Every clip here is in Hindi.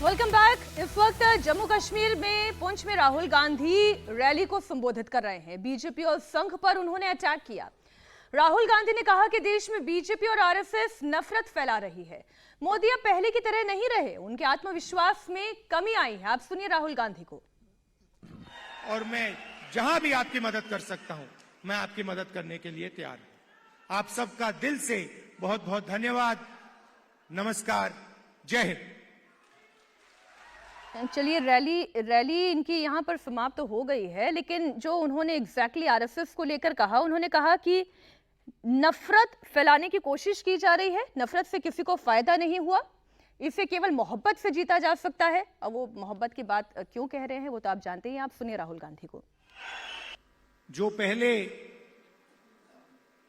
Welcome back. इस वक्त जम्मू कश्मीर में पुंछ में राहुल गांधी रैली को संबोधित कर रहे हैं। बीजेपी और संघ पर उन्होंने अटैक किया। राहुल गांधी ने कहा कि देश में बीजेपी और आरएसएस नफरत फैला रही है। मोदी अब पहले की तरह नहीं रहे, उनके आत्मविश्वास में कमी आई है। आप सुनिए राहुल गांधी को। और मैं जहां भी आपकी मदद कर सकता हूं, मैं आपकी मदद करने के लिए तैयार हूं। आप सबका दिल से बहुत बहुत धन्यवाद। नमस्कार, जय हिंद। चलिए, रैली इनकी यहाँ पर समाप्त तो हो गई है, लेकिन जो उन्होंने एग्जैक्टली आरएसएस को लेकर कहा, उन्होंने कहा कि नफरत फैलाने की कोशिश की जा रही है। नफरत से किसी को फायदा नहीं हुआ, इसे केवल मोहब्बत से जीता जा सकता है। अब वो मोहब्बत की बात क्यों कह रहे हैं वो तो आप जानते ही हैं। आप सुनिए राहुल गांधी को। जो पहले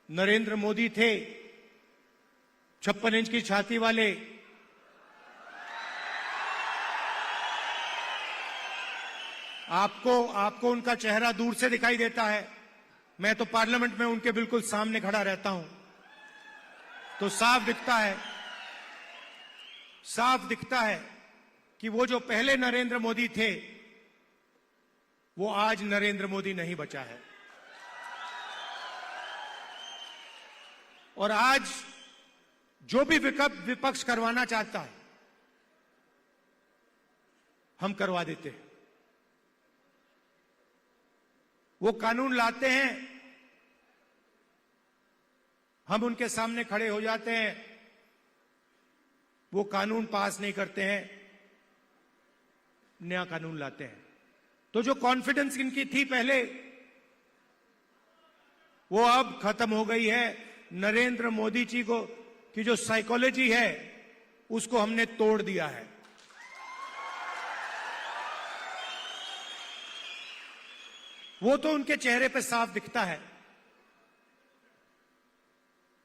नरेंद्र मोदी थे, 56 इंच की छाती वाले, आपको उनका चेहरा दूर से दिखाई देता है। मैं तो पार्लियामेंट में उनके बिल्कुल सामने खड़ा रहता हूं, तो साफ दिखता है कि वो जो पहले नरेंद्र मोदी थे, वो आज नरेंद्र मोदी नहीं बचा है। और आज जो भी विपक्ष करवाना चाहता है, हम करवा देते हैं। वो कानून लाते हैं, हम उनके सामने खड़े हो जाते हैं। वो कानून पास नहीं करते हैं, नया कानून लाते हैं। तो जो कॉन्फिडेंस इनकी थी पहले, वो अब खत्म हो गई है। नरेंद्र मोदी जी को की जो साइकोलॉजी है, उसको हमने तोड़ दिया है। वो तो उनके चेहरे पे साफ दिखता है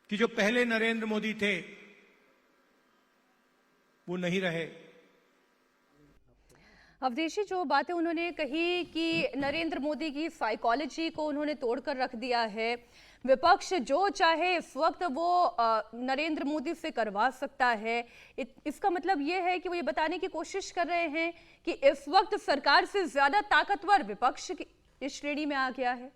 कि जो पहले नरेंद्र मोदी थे, वो नहीं रहे। अवधेशी, जो बातें उन्होंने कही कि नरेंद्र मोदी की साइकोलॉजी को उन्होंने तोड़कर रख दिया है, विपक्ष जो चाहे इस वक्त वो नरेंद्र मोदी से करवा सकता है। इसका मतलब ये है कि वो ये बताने की कोशिश कर रहे हैं कि इस वक्त सरकार से ज्यादा ताकतवर विपक्ष इस श्रेणी में आ गया है।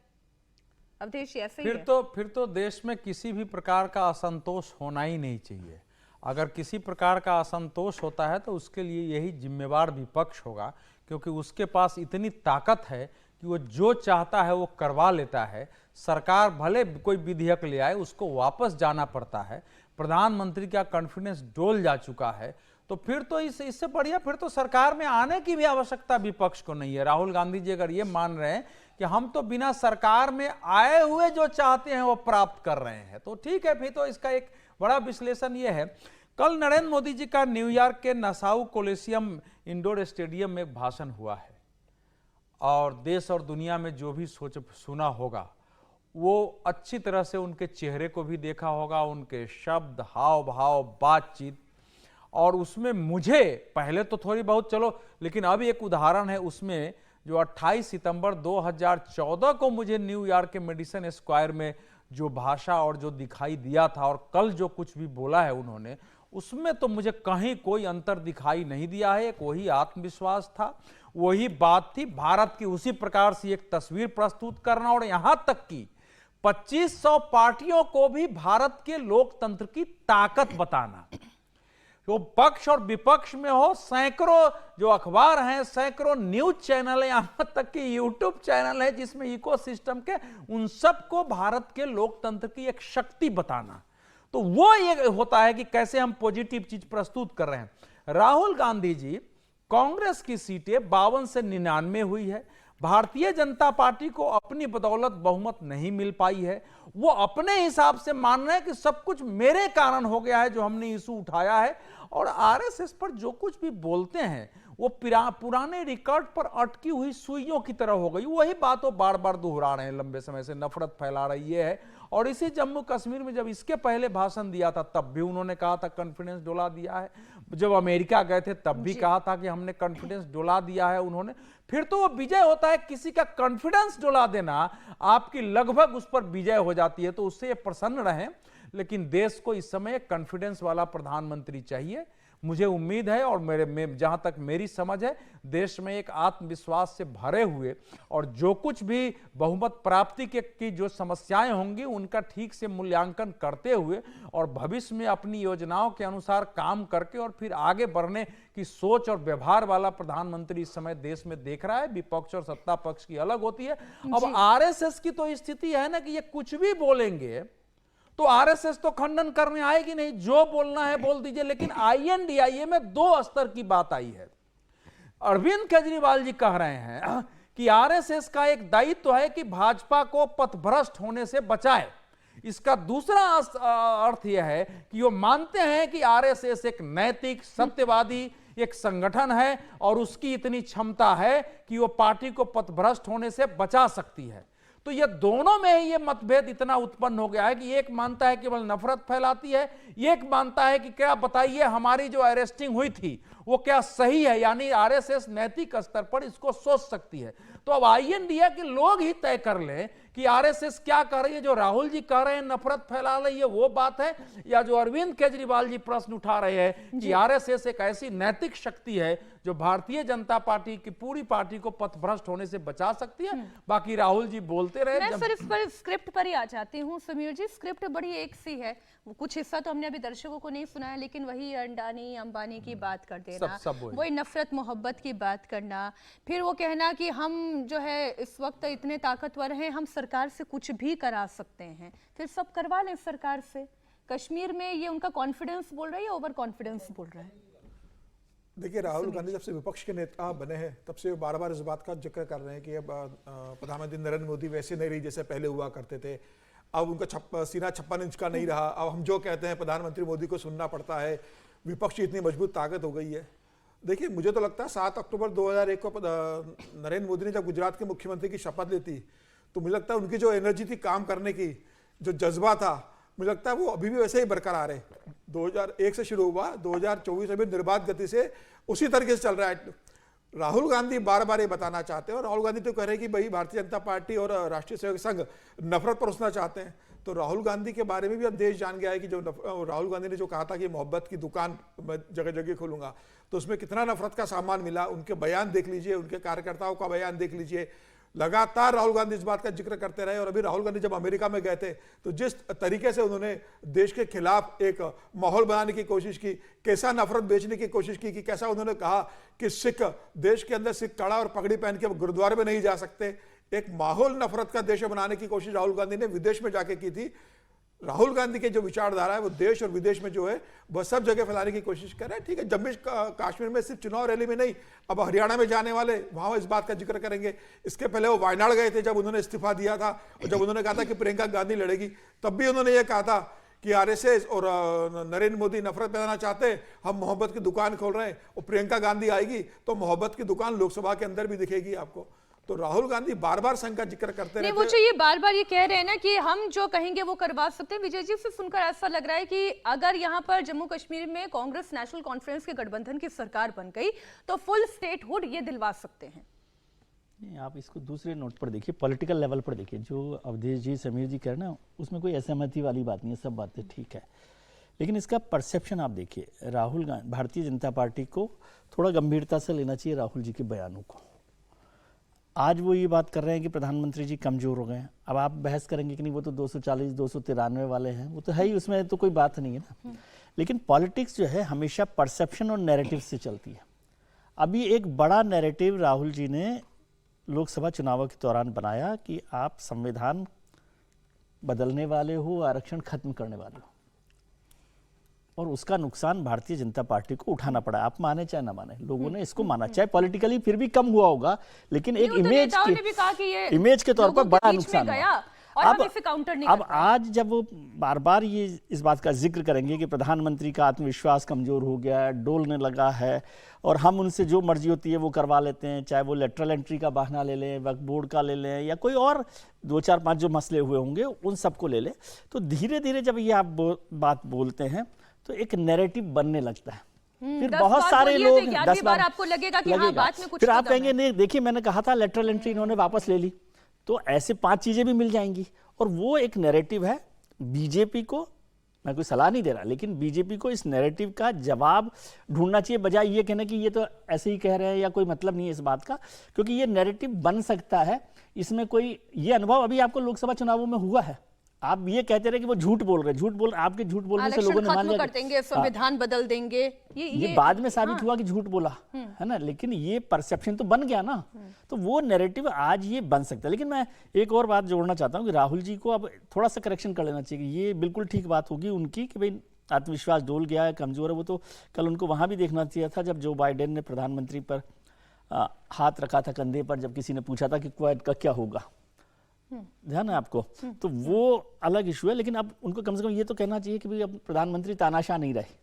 अवधेश, ऐसे ही फिर तो देश में किसी भी प्रकार का असंतोष होना ही नहीं चाहिए। अगर किसी प्रकार का असंतोष होता है तो उसके लिए यही जिम्मेवार विपक्ष होगा, क्योंकि उसके पास इतनी ताकत है कि वो जो चाहता है वो करवा लेता है। सरकार भले कोई विधेयक ले आए, उसको वापस जाना पड़ता है। प्रधानमंत्री का कॉन्फिडेंस डोल जा चुका है, तो फिर तो इससे बढ़िया फिर तो सरकार में आने की भी आवश्यकता विपक्ष को नहीं है। राहुल गांधी जी अगर ये मान रहे हैं कि हम तो बिना सरकार में आए हुए जो चाहते हैं वो प्राप्त कर रहे हैं, तो ठीक है। फिर तो इसका एक बड़ा विश्लेषण ये है, कल नरेंद्र मोदी जी का न्यूयॉर्क के नासाउ कोलिसियम इंडोर स्टेडियम में एक भाषण हुआ है, और देश और दुनिया में जो भी सुना होगा, वो अच्छी तरह से उनके चेहरे को भी देखा होगा, उनके शब्द, हाव भाव, बातचीत। और उसमें मुझे पहले तो थोड़ी बहुत चलो, लेकिन अब एक उदाहरण है उसमें, जो 28 सितंबर 2014 को मुझे न्यूयॉर्क के मेडिसन स्क्वायर में जो भाषा और जो दिखाई दिया था, और कल जो कुछ भी बोला है उन्होंने, उसमें तो मुझे कहीं कोई अंतर दिखाई नहीं दिया है। एक वही आत्मविश्वास था, वही बात थी, भारत की उसी प्रकार से एक तस्वीर प्रस्तुत करना, और यहां तक कि 2500 पार्टियों को भी भारत के लोकतंत्र की ताकत बताना। जो पक्ष और विपक्ष में हो, सैकड़ों जो अखबार हैं, सैकड़ों न्यूज चैनल है, यहां तक कि यूट्यूब चैनल है जिसमें इकोसिस्टम के, उन सबको भारत के लोकतंत्र की एक शक्ति बताना। तो वो ये होता है कि कैसे हम पॉजिटिव चीज प्रस्तुत कर रहे हैं। राहुल गांधी जी, कांग्रेस की सीटें 52 से 99 हुई है। भारतीय जनता पार्टी को अपनी बदौलत बहुमत नहीं मिल पाई है। वो अपने हिसाब से मान रहे हैं कि सब कुछ मेरे कारण हो गया है जो हमने इशू उठाया है, और आरएसएस पर जो कुछ भी बोलते हैं वो पुराने रिकॉर्ड पर अटकी हुई सुइयों की तरह हो गई। वही बात वो बार बार दोहरा रहे हैं, लंबे समय से नफरत फैला रही है। और इसी जम्मू कश्मीर में जब इसके पहले भाषण दिया था, तब भी उन्होंने कहा था कॉन्फिडेंस डोला दिया है। जब अमेरिका गए थे तब भी कहा था कि हमने कॉन्फिडेंस डोला दिया है उन्होंने। फिर तो वो विजय होता है, किसी का कॉन्फिडेंस डोला देना आपकी लगभग उस पर विजय हो जाती है, तो उससे ये प्रसन्न रहें। लेकिन देश को इस समय कॉन्फिडेंस वाला प्रधानमंत्री चाहिए। मुझे उम्मीद है और जहां तक मेरी समझ है, देश में एक आत्मविश्वास से भरे हुए और जो कुछ भी बहुमत प्राप्ति की जो समस्याएं होंगी उनका ठीक से मूल्यांकन करते हुए और भविष्य में अपनी योजनाओं के अनुसार काम करके और फिर आगे बढ़ने की सोच और व्यवहार वाला प्रधानमंत्री इस समय देश में देख रहा है। विपक्ष और सत्ता पक्ष की अलग होती है। अब आरएसएस की तो स्थिति है ना कि ये कुछ भी बोलेंगे तो आरएसएस तो खंडन करने आएगी नहीं, जो बोलना है बोल दीजिए। लेकिन आईएनडीआईए में 2 स्तर की बात आई है। अरविंद केजरीवाल जी कह रहे हैं कि आरएसएस का एक दायित्व है कि भाजपा को पथभ्रष्ट होने से बचाए। इसका दूसरा अर्थ यह है कि वो मानते हैं कि आरएसएस एक नैतिक, सत्यवादी एक संगठन है और उसकी इतनी क्षमता है कि वो पार्टी को पथभ्रष्ट होने से बचा सकती है। तो ये दोनों में ही ये मतभेद इतना उत्पन्न हो गया है कि एक मानता है केवल नफरत फैलाती है, एक मानता है कि क्या बताइए हमारी जो अरेस्टिंग हुई थी वो क्या सही है, यानी आरएसएस नैतिक स्तर पर इसको सोच सकती है। तो अब आईएनडीए के लोग ही तय कर लें कि आरएसएस क्या कर रही है। जो राहुल जी कह रहे हैं नफरत फैला रही है वो बात है, या जो अरविंद केजरीवाल जी प्रश्न उठा रहे हैं कि आरएसएस एक ऐसी नैतिक शक्ति है जो भारतीय जनता पार्टी की पूरी पार्टी को पथभ्रष्ट होने से बचा सकती है। बाकी राहुल जी बोलते रहे। मैं सिर्फ पर स्क्रिप्ट पर ही आ जाती हूँ समीर जी। स्क्रिप्ट बड़ी एक सी है, कुछ हिस्सा तो हमने अभी दर्शकों को नहीं सुना है, लेकिन वही अडानी अंबानी की बात कर देना, वही नफरत मोहब्बत की बात करना, फिर वो कहना कि हम जो है इस वक्त इतने ताकतवर हैं, हम सरकार से कुछ भी करा सकते हैं, फिर सब करवा लें सरकार से। कश्मीर में ये उनका कॉन्फिडेंस बोल रहा है या ओवर कॉन्फिडेंस बोल रहा है? देखिए, राहुल गांधी जब से विपक्ष के नेता बने हैं तब से बार बार इस बात का जिक्र कर रहे हैं कि अब प्रधानमंत्री नरेंद्र मोदी वैसे नहीं रही जैसे पहले हुआ करते थे। अब उनका सीना 56 इंच का नहीं रहा। अब हम जो कहते हैं प्रधानमंत्री मोदी को सुनना पड़ता है। विपक्ष की इतनी मजबूत ताकत हो गई है। देखिए, मुझे तो लगता है 7 अक्टूबर 2001 को नरेंद्र मोदी ने जब गुजरात के मुख्यमंत्री की शपथ ली थी तो मुझे लगता है उनकी जो एनर्जी थी काम करने की, जो जज्बा था, मुझे लगता है वो अभी भी वैसे ही बरकरार है। 2001 से शुरू हुआ, 2024 में भी निर्बाध गति से उसी तरीके से चल रहा है। राहुल गांधी बार बार ये बताना चाहते हैं और राहुल गांधी तो कह रहे हैं कि भाई भारतीय जनता पार्टी और राष्ट्रीय सेवक संघ नफरत परोसना चाहते हैं। तो राहुल गांधी के बारे में भी अब देश जान गया है कि जो राहुल गांधी ने जो कहा था कि मोहब्बत की दुकान मैं जगह जगह खोलूंगा, तो उसमें कितना नफरत का सामान मिला। उनके बयान देख लीजिए, उनके कार्यकर्ताओं का बयान देख लीजिए। लगातार राहुल गांधी इस बात का जिक्र करते रहे। और अभी राहुल गांधी जब अमेरिका में गए थे तो जिस तरीके से उन्होंने देश के खिलाफ एक माहौल बनाने की कोशिश की, कैसा नफरत बेचने की कोशिश की, कि कैसा उन्होंने कहा कि सिख देश के अंदर सिख कड़ा और पगड़ी पहन के गुरुद्वारे में नहीं जा सकते। एक माहौल नफरत का देश बनाने की कोशिश राहुल गांधी ने विदेश में जाके की थी। राहुल गांधी के जो विचारधारा है वो देश और विदेश में जो है वह सब जगह फैलाने की कोशिश कर रहे हैं। ठीक है, जम्मू कश्मीर में सिर्फ चुनाव रैली में नहीं, अब हरियाणा में जाने वाले वहां इस बात का जिक्र करेंगे। इसके पहले वो वायनाड गए थे जब उन्होंने इस्तीफा दिया था, और जब उन्होंने कहा था कि प्रियंका गांधी लड़ेगी, तब भी उन्होंने ये कहा था कि आरएसएस और नरेंद्र मोदी नफरत फैलाना चाहते हैं, हम मोहब्बत की दुकान खोल रहे हैं, और प्रियंका गांधी आएगी तो मोहब्बत की दुकान लोकसभा के अंदर भी दिखेगी आपको। तो राहुल गांधी बार बार संघ का जिक्र करते रहते हैं। वो जो ये बार बार ये कह रहे हैं ना कि हम जो कहेंगे वो करवा सकते हैं। विजय जी से सुनकर ऐसा लग रहा है कि अगर यहाँ पर जम्मू कश्मीर में कांग्रेस नेशनल कॉन्फ्रेंस के गठबंधन की सरकार बन गई तो फुल स्टेटहुड ये दिलवा सकते हैं। नहीं, आप इसको दूसरे नोट पर देखिए, पॉलिटिकल लेवल पर देखिए। जो अवधेश जी, समीर जी कह रहे हैं ना, उसमें कोई असहमति वाली बात नहीं है, सब बातें ठीक है। लेकिन इसका परसेप्शन आप देखिए। राहुल गांधी, भारतीय जनता पार्टी को थोड़ा गंभीरता से लेना चाहिए राहुल जी के बयानों को। आज वो ये बात कर रहे हैं कि प्रधानमंत्री जी कमजोर हो गए हैं। अब आप बहस करेंगे कि नहीं वो तो 240 293 वाले हैं, वो तो है ही, उसमें तो कोई बात नहीं है ना। लेकिन पॉलिटिक्स जो है हमेशा परसेप्शन और नैरेटिव से चलती है। अभी एक बड़ा नैरेटिव राहुल जी ने लोकसभा चुनावों के दौरान बनाया कि आप संविधान बदलने वाले हो, आरक्षण खत्म करने वाले हो, और उसका नुकसान भारतीय जनता पार्टी को उठाना पड़ा। आप माने चाहे ना माने, लोगों ने इसको माना, चाहे पॉलिटिकली फिर भी कम हुआ होगा, लेकिन एक इमेज के तौर पर बड़ा नुकसान हुआ। और हम इसे काउंटर नहीं अब आज जब वो बार बार ये इस बात का जिक्र करेंगे कि प्रधानमंत्री का आत्मविश्वास कमजोर हो गया है, डोलने लगा है, और हम उनसे जो मर्जी होती है वो करवा लेते हैं, चाहे वो लेटरल एंट्री का बहाना ले लें, वक्फ बोर्ड का ले लें, या कोई और 2 4 5 जो मसले हुए होंगे उन सबको ले लें, तो धीरे धीरे जब ये आप बात बोलते हैं तो एक नैरेटिव बनने लगता है। फिर बहुत सारे लोग 10 बार आपको लगेगा कि हाँ, बात में कुछ, फिर आप कहेंगे नहीं देखिए मैंने कहा था लेटरल एंट्री इन्होंने वापस ले ली, तो ऐसे 5 चीजें भी मिल जाएंगी। और वो एक नैरेटिव है बीजेपी को मैं कोई सलाह नहीं दे रहा, लेकिन बीजेपी को इस नैरेटिव का जवाब ढूंढना चाहिए, बजाय ये कहने कि ये तो ऐसे ही कह रहे हैं या कोई मतलब नहीं है इस बात का, क्योंकि ये नैरेटिव बन सकता है। इसमें कोई ये अनुभव अभी आपको लोकसभा चुनावों में हुआ है। आप ये कहते रहे कि वो झूठ बोल रहे, आपके झूठ बोलने से लोगों ने मान लिया कर देंगे, संविधान बदल देंगे, ये बाद में साबित हुआ कि झूठ बोला है ना, लेकिन ये परसेप्शन तो बन गया ना, तो वो नैरेटिव आज ये बन सकता है। लेकिन मैं एक और बात जोड़ना चाहता हूँ कि राहुल जी को अब थोड़ा सा करेक्शन कर लेना चाहिए। ये बिल्कुल ठीक बात होगी उनकी कि भाई आत्मविश्वास डोल गया है, कमजोर है। वो तो कल उनको वहां भी देखना चाहिए था जब जो बाइडेन ने प्रधानमंत्री पर हाथ रखा था कंधे पर, जब किसी ने पूछा था कि क्वाड का क्या होगा, ध्यान है आपको, तो वो अलग इशू है। लेकिन अब उनको कम से कम ये तो कहना चाहिए कि भाई अब प्रधानमंत्री तानाशाह नहीं रहे।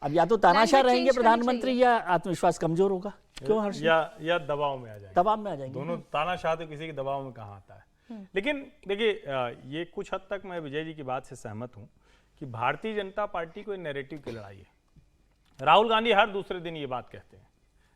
अब या तो तानाशाह रहेंगे प्रधानमंत्री या आत्मविश्वास कमजोर होगा। क्यों हर्ष? या दबाव में आ जाएंगे, दबाव में आ जाएंगे। दोनों तानाशाह तो किसी के दबाव में कहाँ आता है। लेकिन देखिए ये कुछ हद तक मैं विजय जी की बात से सहमत हूँ कि भारतीय जनता पार्टी को नैरेटिव की लड़ाई है। राहुल गांधी हर दूसरे दिन ये बात कहते हैं।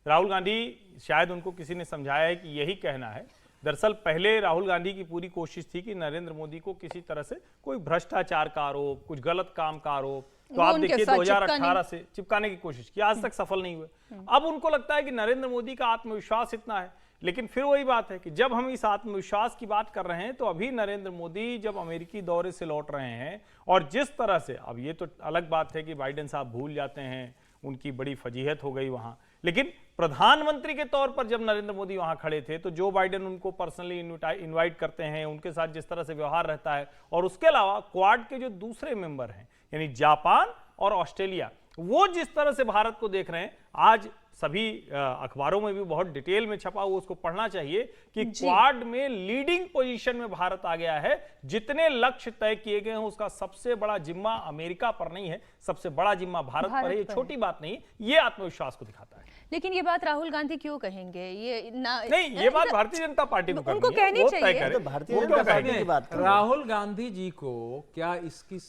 राहुल गांधी शायद उनको किसी ने समझाया है कि यही कहना है। दरअसल पहले राहुल गांधी की पूरी कोशिश थी कि नरेंद्र मोदी को किसी तरह से कोई भ्रष्टाचार का आरोप, कुछ गलत काम का आरोप, तो आप देखिए 2018 से चिपकाने की कोशिश की, आज तक सफल नहीं हुए। अब उनको लगता है कि नरेंद्र मोदी का आत्मविश्वास इतना है। लेकिन फिर वही बात है कि जब हम इस आत्मविश्वास की बात कर रहे हैं तो अभी नरेंद्र मोदी जब अमेरिकी दौरे से लौट रहे हैं और जिस तरह से, अब ये तो अलग बात है कि बाइडेन साहब भूल जाते हैं, उनकी बड़ी फजीहत हो गई वहां, लेकिन प्रधानमंत्री के तौर पर जब नरेंद्र मोदी वहां खड़े थे तो जो बाइडेन उनको पर्सनली इनवाइट करते हैं, उनके साथ जिस तरह से व्यवहार रहता है, और उसके अलावा क्वाड के जो दूसरे मेंबर हैं यानी जापान और ऑस्ट्रेलिया, वो जिस तरह से भारत को देख रहे हैं, आज सभी अखबारों में भी बहुत डिटेल में छपा हुआ, उसको पढ़ना चाहिए कि क्वाड में लीडिंग पोजीशन में भारत आ गया है। जितने लक्ष्य तय किए गए हैं उसका सबसे बड़ा जिम्मा अमेरिका पर नहीं है, सबसे बड़ा जिम्मा भारत पर है। ये छोटी बात नहीं, ये आत्मविश्वास को दिखाता है। लेकिन ये बात राहुल गांधी क्यों कहेंगे? ये बात भारतीय जनता पार्टी को उनको कहनी चाहिए। भारतीय जनता पार्टी की बात कर रहे हैं। राहुल गांधी जी को क्या इसकी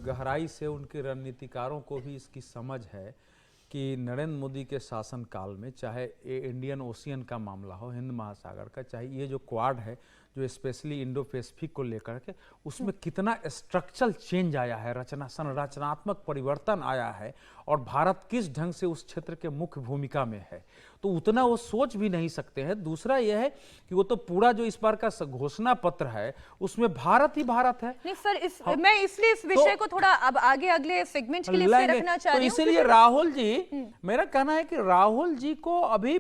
गहराई से उनके रणनीतिकारों को भी इसकी समझ है कि नरेंद्र मोदी के शासनकाल में, चाहे इंडियन ओशियन का मामला हो, हिंद महासागर का, चाहे ये जो क्वाड है जो स्पेशली इंडो पैसिफिक को लेकर के, उसमें कितना स्ट्रक्चरल चेंज आया है, संरचनात्मक परिवर्तन आया है, और भारत किस ढंग से उस क्षेत्र के मुख्य भूमिका में है, तो उतना वो सोच भी नहीं सकते हैं। दूसरा यह है कि वो तो पूरा जो इस बार का घोषणा पत्र है उसमें भारत ही भारत है। नहीं सर, मैं इसलिए इस विषय को थोड़ा अब आगे अगले सेगमेंट के लिए रखना चाह रही हूं। इसीलिए राहुल जी, मेरा कहना है कि राहुल जी को अभी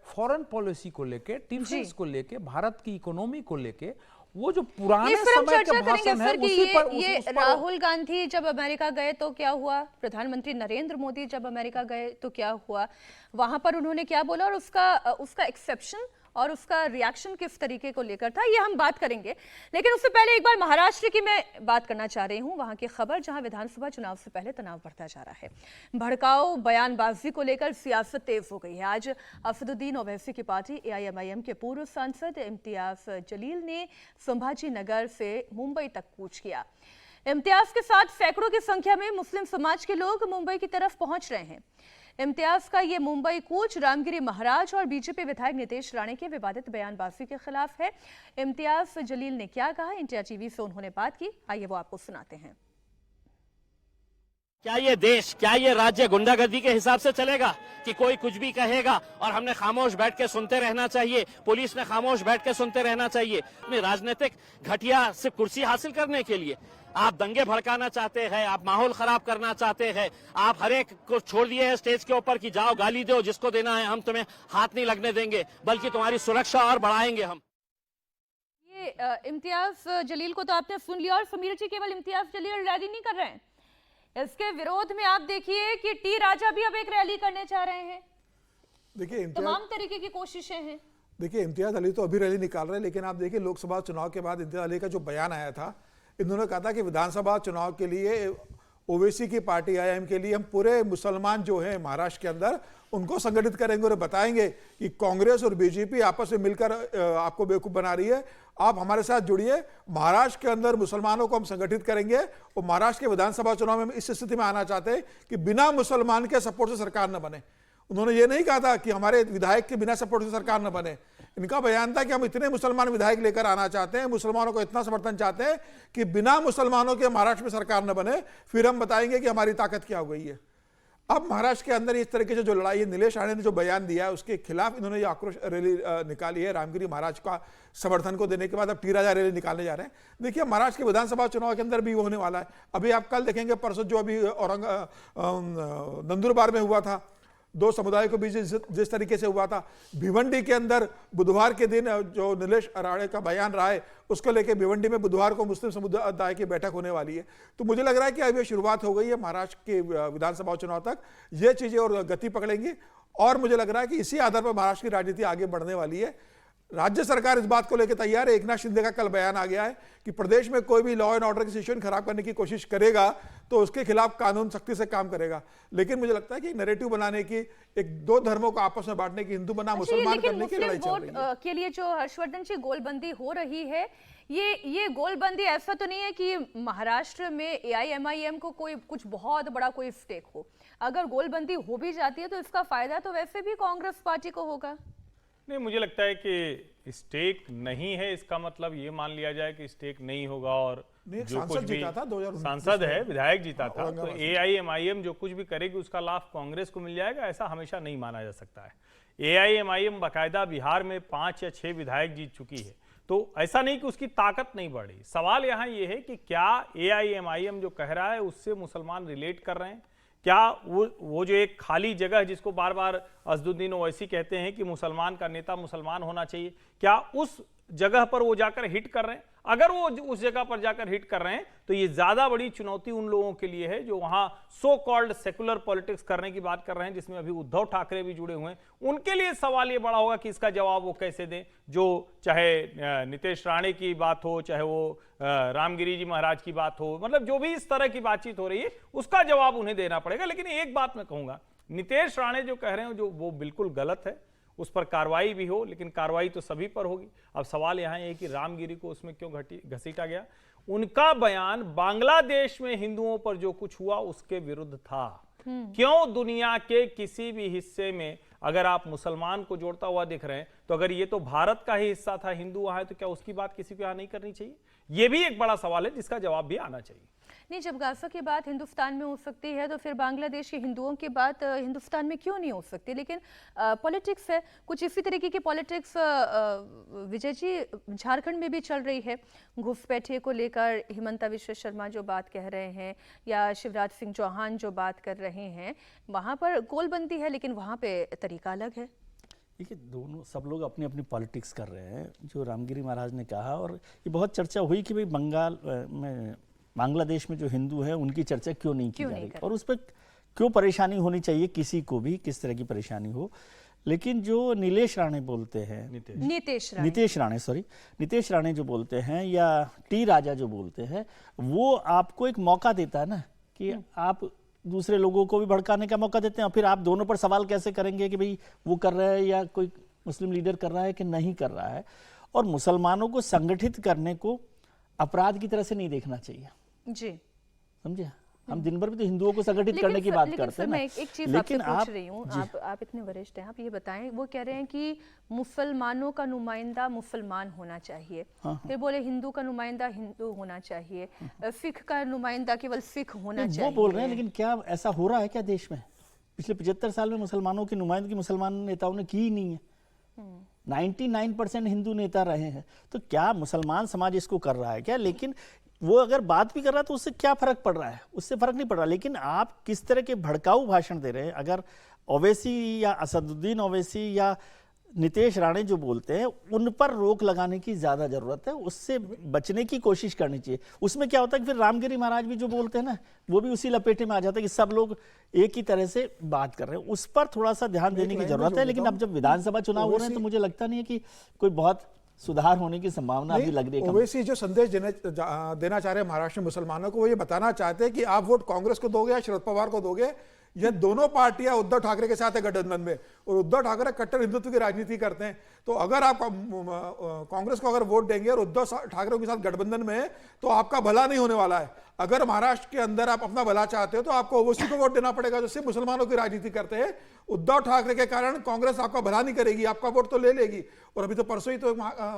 फॉरेन पॉलिसी को लेके, डिफेंस को लेके, भारत की इकोनॉमी को लेके, वो जो पुराने समय का भाषण है उसी पर ये राहुल गांधी जब अमेरिका गए तो क्या हुआ, प्रधानमंत्री नरेंद्र मोदी जब अमेरिका गए तो क्या हुआ, वहां पर उन्होंने क्या बोला, और उसका एक्सेप्शन और उसका रिएक्शन किस तरीके को लेकर था, ये हम बात करेंगे। लेकिन उससे पहले एक बार महाराष्ट्र की मैं बात करना चाह रही हूं, वहां की खबर जहां विधानसभा चुनाव से पहले तनाव बढ़ता जा रहा है। भड़काऊ बयानबाजी को लेकर सियासत तेज हो गई है। आज असदुद्दीन ओवैसी की पार्टी AIMIM के पूर्व सांसद इम्तियाज जलील ने संभाजी नगर से मुंबई तक कूच किया। इम्तियाज के साथ सैकड़ों की संख्या में मुस्लिम समाज के लोग मुंबई की तरफ पहुंच रहे हैं। इम्तियाज का ये मुंबई कूच रामगिरी महाराज और बीजेपी विधायक नितेश राणे के विवादित बयानबाजी के खिलाफ है। इम्तियाज जलील ने क्या कहा, इंडिया टीवी से उन्होंने बात की, आइए वो आपको सुनाते हैं। क्या ये देश, क्या ये राज्य गुंडागर्दी के हिसाब से चलेगा कि कोई कुछ भी कहेगा और हमने खामोश बैठ के सुनते रहना चाहिए, पुलिस ने खामोश बैठ के सुनते रहना चाहिए? अपनी राजनीतिक घटिया से कुर्सी हासिल करने के लिए आप दंगे भड़काना चाहते हैं, आप माहौल खराब करना चाहते हैं, आप हर एक को छोड़ दिए हैं स्टेज के ऊपर कि जाओ गाली दो जिसको देना है, हम तुम्हें हाथ नहीं लगने देंगे, बल्कि तुम्हारी सुरक्षा और बढ़ाएंगे हम। ये इम्तियाज जलील को तो आपने सुन लिया, और समीर जी केवल इम्तियाज जलील रैली नहीं कर रहे हैं, इसके विरोध में आप देखिए कि टी राजा भी अब एक रैली करने जा रहे हैं। देखिए तमाम तरीके की कोशिशें हैं। देखिए इम्तियाज अली तो अभी रैली निकाल रहे हैं, लेकिन आप देखिए लोकसभा चुनाव के बाद इम्तियाज अली का जो बयान आया था, इन्होंने कहा था कि विधानसभा चुनाव के लिए ओवैसी की पार्टी AIM के लिए हम पूरे मुसलमान जो हैं महाराष्ट्र के अंदर उनको संगठित करेंगे और बताएंगे कि कांग्रेस और बीजेपी आपस में मिलकर आपको बेवकूफ बना रही है, आप हमारे साथ जुड़िए, महाराष्ट्र के अंदर मुसलमानों को हम संगठित करेंगे। और महाराष्ट्र के विधानसभा चुनाव में हम इस स्थिति में आना चाहते हैं कि बिना मुसलमान के सपोर्ट से सरकार न बने। उन्होंने ये नहीं कहा था कि हमारे विधायक के बिना सपोर्ट से सरकार न बने, इनका बयान था कि हम इतने मुसलमान विधायक लेकर आना चाहते हैं, मुसलमानों को इतना समर्थन चाहते हैं कि बिना मुसलमानों के महाराष्ट्र में सरकार न बने, फिर हम बताएंगे कि हमारी ताकत क्या हो गई है। अब महाराष्ट्र के अंदर इस तरीके से जो लड़ाई है, नीलेश राणे ने जो बयान दिया है उसके खिलाफ इन्होंने ये आक्रोश रैली निकाली है रामगिरी महाराज का समर्थन को देने के बाद अब टी-राजा रैली निकालने जा रहे हैं। देखिए महाराष्ट्र के विधानसभा चुनाव के अंदर भी वो होने वाला है। अभी आप कल देखेंगे, परसों जो अभी नंदुरबार में हुआ था, दो समुदायों के बीच जिस तरीके से हुआ था, भिवंडी के अंदर बुधवार के दिन जो नीलेश राणे का बयान रहा है उसको लेके भिवंडी में बुधवार को मुस्लिम समुदाय की बैठक होने वाली है। तो मुझे लग रहा है कि अभी शुरुआत हो गई है महाराष्ट्र के विधानसभा चुनाव तक, ये चीजें और गति पकड़ेंगी और मुझे लग रहा है कि इसी आधार पर महाराष्ट्र की राजनीति आगे बढ़ने वाली है। राज्य सरकार इस बात को लेकर तैयार है। एकनाथ शिंदे का कल बयान आ गया है कि प्रदेश में कोई भी लॉ एंड ऑर्डर की सिचुएशन खराब करने की कोशिश करेगा तो उसके खिलाफ कानून सख्ती से काम करेगा। लेकिन मुझे लगता है कि नैरेटिव बनाने की, एक दो धर्मों को आपस में बांटने की, हिंदू बना मुसलमान करने की लड़ाई चल रही है। के लिए जो हर्षवर्धन जी गोलबंदी हो रही है, ये गोलबंदी ऐसा तो नहीं है कि महाराष्ट्र में AIMIM को कोई कुछ बहुत बड़ा कोई स्टेक हो। अगर गोलबंदी हो भी जाती है तो इसका फायदा तो वैसे भी कांग्रेस पार्टी को होगा। नहीं, मुझे लगता है कि स्टेक नहीं है इसका मतलब ये मान लिया जाए कि स्टेक नहीं होगा। और जो कुछ भी सांसद है, विधायक जीता था, तो AIMIM जो कुछ भी करेगी उसका लाभ कांग्रेस को मिल जाएगा, ऐसा हमेशा नहीं माना जा सकता है। AIMIM बाकायदा बिहार में 5 या 6 विधायक जीत चुकी है, तो ऐसा नहीं कि उसकी ताकत नहीं बढ़ी। सवाल यहाँ ये है कि क्या AIMIM जो कह रहा है उससे मुसलमान रिलेट कर रहे हैं? क्या वो जो एक खाली जगह है जिसको बार बार असदुद्दीन ओवैसी कहते हैं कि मुसलमान का नेता मुसलमान होना चाहिए, क्या उस जगह पर वो जाकर हिट कर रहे हैं? अगर वो उस जगह पर जाकर हिट कर रहे हैं तो ये ज्यादा बड़ी चुनौती उन लोगों के लिए है जो वहां सो कॉल्ड सेकुलर पॉलिटिक्स करने की बात कर रहे हैं, जिसमें अभी उद्धव ठाकरे भी जुड़े हुए हैं। उनके लिए सवाल ये बड़ा होगा कि इसका जवाब वो कैसे दें। जो चाहे नीतीश राणे की बात हो, चाहे वो रामगिरी जी महाराज की बात हो, मतलब जो भी इस तरह की बातचीत हो रही है उसका जवाब उन्हें देना पड़ेगा। लेकिन एक बात मैं कहूंगा, नीतीश राणे जो कह रहे हैं जो वो बिल्कुल गलत है, उस पर कार्रवाई भी हो, लेकिन कार्रवाई तो सभी पर होगी। अब सवाल यहाँ है कि रामगिरी को उसमें क्यों घसीटा गया? उनका बयान बांग्लादेश में हिंदुओं पर जो कुछ हुआ उसके विरुद्ध था। क्यों दुनिया के किसी भी हिस्से में अगर आप मुसलमान को जोड़ता हुआ दिख रहे हैं, तो अगर ये तो भारत का ही हिस्सा था, हिंदू वहां है, तो क्या उसकी बात किसी को यहां नहीं करनी चाहिए? ये भी एक बड़ा सवाल है जिसका जवाब भी आना चाहिए। नहीं, जब गाजा की बात हिंदुस्तान में हो सकती है तो फिर बांग्लादेश के हिंदुओं की बात हिंदुस्तान में क्यों नहीं हो सकती? लेकिन पॉलिटिक्स है, कुछ इसी तरीके की पॉलिटिक्स विजय जी झारखंड में भी चल रही है। घुसपैठिए को लेकर हिमंता विश्व शर्मा जो बात कह रहे हैं या शिवराज सिंह चौहान जो बात कर रहे हैं, वहां पर गोलबंदी है लेकिन वहां पे तरीका अलग है। देखिए, दोनों सब लोग अपनी अपनी पॉलिटिक्स कर रहे हैं। जो रामगिरी महाराज ने कहा, और ये बहुत चर्चा हुई कि भाई बांग्लादेश में जो हिंदू हैं उनकी चर्चा क्यों नहीं की जा रही, और उस पर क्यों परेशानी होनी चाहिए, किसी को भी किस तरह की परेशानी हो। लेकिन जो नीलेश राणे बोलते हैं, नीतीश राणे जो बोलते हैं, या टी-राजा जो बोलते हैं, वो आपको एक मौका देता है ना कि आप दूसरे लोगों को भी भड़काने का मौका देते हैं। और फिर आप दोनों पर सवाल कैसे करेंगे कि भाई वो कर रहा है या कोई मुस्लिम लीडर कर रहा है कि नहीं कर रहा है। और मुसलमानों को संगठित करने को अपराध की तरह से नहीं देखना चाहिए जी, समझे? हम दिन भर भी तो हिंदुओं को संगठित करने की बात करते हैं ना। एक चीज आपसे पूछ रही हूँ, आप इतने वरिष्ठ हैं, आप ये बताएं, वो कह रहे हैं कि मुसलमानों का नुमाइंदा मुसलमान होना चाहिए, फिर बोले हिंदू का नुमाइंदा हिंदू होना चाहिए, सिख का नुमाइंदा केवल सिख होना चाहिए। वो बोल रहे हैं, लेकिन क्या ऐसा हो रहा है क्या देश में? पिछले 75 साल में मुसलमानों की नुमाइंदगी मुसलमान नेताओं ने की ही नहीं है। 99% हिंदू नेता रहे हैं, तो क्या मुसलमान समाज इसको कर रहा है क्या? लेकिन वो अगर बात भी कर रहा है तो उससे क्या फर्क पड़ रहा है? उससे फर्क नहीं पड़ रहा। लेकिन आप किस तरह के भड़काऊ भाषण दे रहे हैं? अगर ओवैसी या असदुद्दीन ओवैसी या नीतीश राणे जो बोलते हैं उन पर रोक लगाने की ज्यादा जरूरत है, उससे बचने की कोशिश करनी चाहिए। उसमें क्या होता है कि फिर रामगिरी महाराज भी जो बोलते हैं ना, वो भी उसी लपेटे में आ जाता है कि सब लोग एक ही तरह से बात कर रहे हैं। उस पर थोड़ा सा ध्यान देने की जरूरत है। लेकिन अब जब विधानसभा चुनाव हो रहे हैं तो मुझे लगता नहीं है कि कोई बहुत सुधार होने की संभावना अभी लग रही है। ओवैसी जो संदेश देना चाह रहे हैं महाराष्ट्र में मुसलमानों को, वो ये बताना चाहते हैं कि आप वोट कांग्रेस को दोगे या शरद पवार को दोगे, ये दोनों पार्टियां उद्धव ठाकरे के साथ है गठबंधन में, और उद्धव ठाकरे कट्टर हिंदुत्व की राजनीति करते हैं। तो अगर आप कांग्रेस को अगर वोट देंगे और उद्धव ठाकरे के साथ गठबंधन में है तो आपका भला नहीं होने वाला है। अगर महाराष्ट्र के अंदर आप अपना भला चाहते हो तो आपको ओवैसी को वोट देना पड़ेगा, जो सिर्फ मुसलमानों की राजनीति करते हैं। उद्धव ठाकरे के कारण कांग्रेस आपका भला नहीं करेगी, आपका वोट तो ले लेगी। और अभी तो परसों ही तो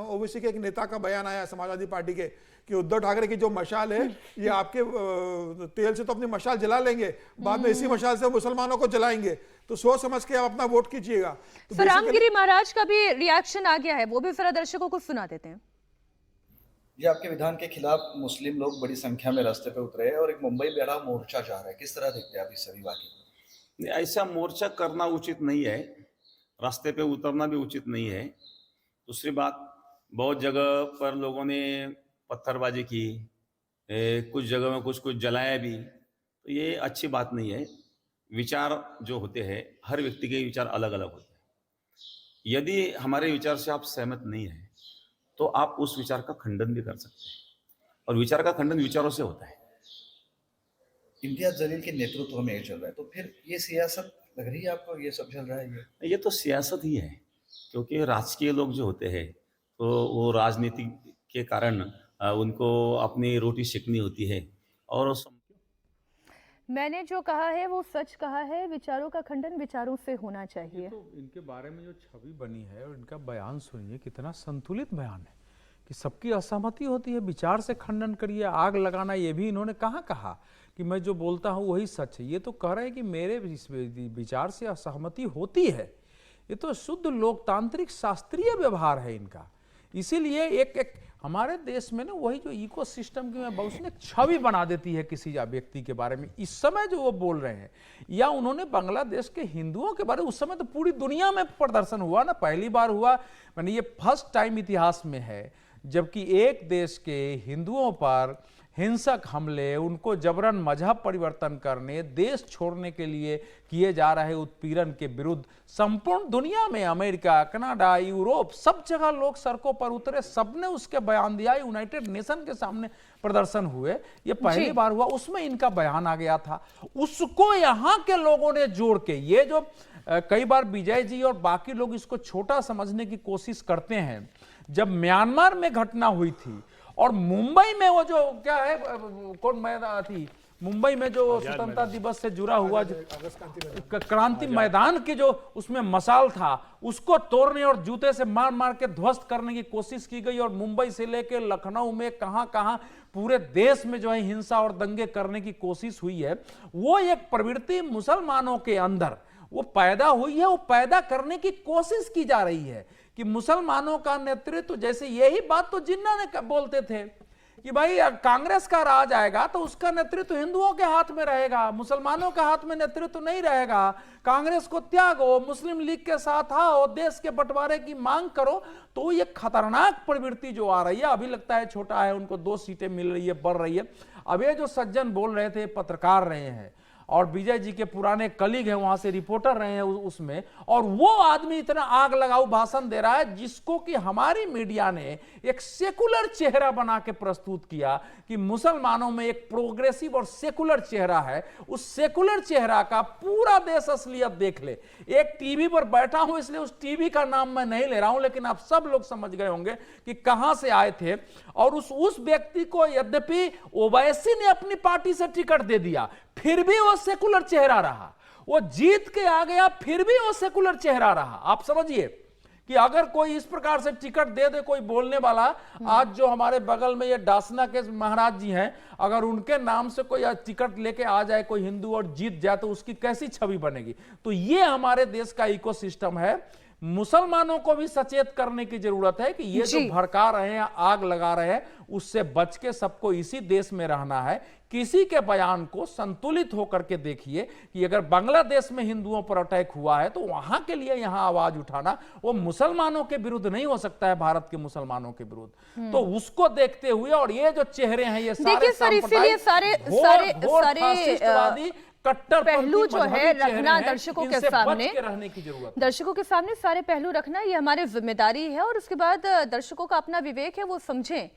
ओवैसी के एक नेता का बयान आया समाजवादी पार्टी के कि उद्धव ठाकरे की जो मशाल है ये आपके तेल से तो अपनी मशाल जला लेंगे, बाद में इसी मशाल से मुसलमानों को जलाएंगे। तो सोच समझ के आप अपना वोट कीजिएगा। तो रामगिरी महाराज का भी रिएक्शन आ गया है, वो भी जरा दर्शकों को सुना देते हैं। ये आपके विधान के खिलाफ मुस्लिम लोग बड़ी संख्या में रास्ते पे उतरे हैं और एक मुंबई में बड़ा मोर्चा जा रहा है, किस तरह देखते हैं आप इस सभी वाकये? ऐसा मोर्चा करना उचित नहीं है, रास्ते पे उतरना भी उचित नहीं है। दूसरी बात, बहुत जगह पर लोगों ने पत्थरबाजी की, कुछ जगह में कुछ जलाया भी, तो ये अच्छी बात नहीं है। विचार जो होते हैं, हर व्यक्ति के विचार अलग अलग होते हैं। यदि हमारे विचार से आप सहमत नहीं हैं तो आप उस विचार का खंडन भी कर सकते हैं, और विचार का खंडन विचारों से होता है। इम्तियाज जलील के नेतृत्व में ये चल रहा है, तो फिर ये सियासत लग रही है आपको, ये सब चल रहा है? ये तो सियासत ही है, क्योंकि राजकीय लोग जो होते हैं तो वो राजनीति के कारण उनको अपनी रोटी सेकनी होती है। और मैंने जो कहा है वो सच कहा है, विचारों का खंडन विचारों से होना चाहिए। तो इनके बारे में जो छवि बनी है और इनका बयान सुनिए, कितना संतुलित बयान है कि सबकी असहमति होती है, विचार से खंडन करिए। आग लगाना ये भी इन्होंने कहाँ कहा कि मैं जो बोलता हूँ वही सच है। ये तो कह रहे हैं कि मेरे विचार से असहमति होती है। ये तो शुद्ध लोकतांत्रिक शास्त्रीय व्यवहार है इनका। इसीलिए एक हमारे देश में ना वही जो इकोसिस्टम की मैं उसने छवि बना देती है किसी व्यक्ति के बारे में। इस समय जो वो बोल रहे हैं, या उन्होंने बांग्लादेश के हिंदुओं के बारे में, उस समय तो पूरी दुनिया में प्रदर्शन हुआ ना, पहली बार हुआ, मैंने ये फर्स्ट टाइम इतिहास में है जबकि एक देश के हिंदुओं पर हिंसक हमले, उनको जबरन मजहब परिवर्तन करने, देश छोड़ने के लिए किए जा रहे उत्पीड़न के विरुद्ध संपूर्ण दुनिया में, अमेरिका, कनाडा, यूरोप, सब जगह लोग सड़कों पर उतरे, सबने उसके बयान दिया। यूनाइटेड नेशन के सामने प्रदर्शन हुए, ये पहली बार हुआ, उसमें इनका बयान आ गया था। उसको यहाँ के लोगों ने जोड़ के, ये जो कई बार विजय जी और बाकी लोग इसको छोटा समझने की कोशिश करते हैं, जब म्यांमार में घटना हुई थी और मुंबई में वो जो क्या है, कौन मैदान थी मुंबई में जो स्वतंत्रता दिवस से जुड़ा हुआ क्रांति मैदान के जो उसमें मसाल था, उसको तोड़ने और जूते से मार मार के ध्वस्त करने की कोशिश की गई। और मुंबई से लेकर लखनऊ में कहां कहां पूरे देश में जो है हिंसा और दंगे करने की कोशिश हुई है। वो एक प्रवृत्ति मुसलमानों के अंदर वो पैदा हुई है, वो पैदा करने की कोशिश की जा रही है कि मुसलमानों का नेतृत्व, जैसे यही बात तो जिन्ना ने बोलते थे कि भाई कांग्रेस का राज आएगा तो उसका नेतृत्व हिंदुओं के हाथ में रहेगा, मुसलमानों के हाथ में नेतृत्व नहीं रहेगा, कांग्रेस को त्यागो, मुस्लिम लीग के साथ आओ, देश के बंटवारे की मांग करो। तो ये खतरनाक प्रवृत्ति जो आ रही है, अभी लगता है छोटा है, उनको 2 सीटें मिल रही है, बढ़ रही है। अब ये जो सज्जन बोल रहे थे, पत्रकार रहे हैं और विजय जी के पुराने कलीग हैं, वहां से रिपोर्टर रहे हैं उसमें, और वो आदमी इतना आग लगाऊ भाषण दे रहा है जिसको कि हमारी मीडिया ने एक सेकुलर चेहरा बना के प्रस्तुत किया कि मुसलमानों में एक प्रोग्रेसिव और सेकुलर चेहरा है। उस सेकुलर चेहरा का पूरा देश असलियत देख ले। एक टीवी पर बैठा हूं इसलिए उस टीवी का नाम मैं नहीं ले रहा हूं, लेकिन आप सब लोग समझ गए होंगे कि कहां से आए थे। और उस व्यक्ति को यद्यपि ओवैसी ने अपनी पार्टी से टिकट दे दिया, फिर भी वो सेकुलर चेहरा रहा। वो जीत के आ गया, फिर भी वो सेकुलर चेहरा रहा। आप समझिए कि अगर कोई इस प्रकार से टिकट दे दे कोई बोलने वाला, आज जो हमारे बगल में ये डासना के महाराज जी हैं, अगर उनके नाम से कोई टिकट लेके आ जाए कोई हिंदू और जीत जाए तो उसकी कैसी छवि बनेगी। तो ये हमारे देश का इकोसिस्टम है। मुसलमानों को भी सचेत करने की जरूरत है कि ये जो भड़का रहे हैं, आग लगा रहे हैं, उससे बच के सबको इसी देश में रहना है। किसी के बयान को संतुलित होकर के देखिए कि अगर बांग्लादेश में हिंदुओं पर अटैक हुआ है तो वहां के लिए यहां आवाज उठाना वो मुसलमानों के विरुद्ध नहीं हो सकता है, भारत के मुसलमानों के विरुद्ध। तो उसको देखते हुए और ये जो चेहरे हैं ये सारे कट्टर पहलू जो है रखना दर्शकों के सामने, रहने की जरूरत, दर्शकों के सामने सारे पहलू रखना ये हमारी जिम्मेदारी है। और उसके बाद दर्शकों का अपना विवेक है, वो समझें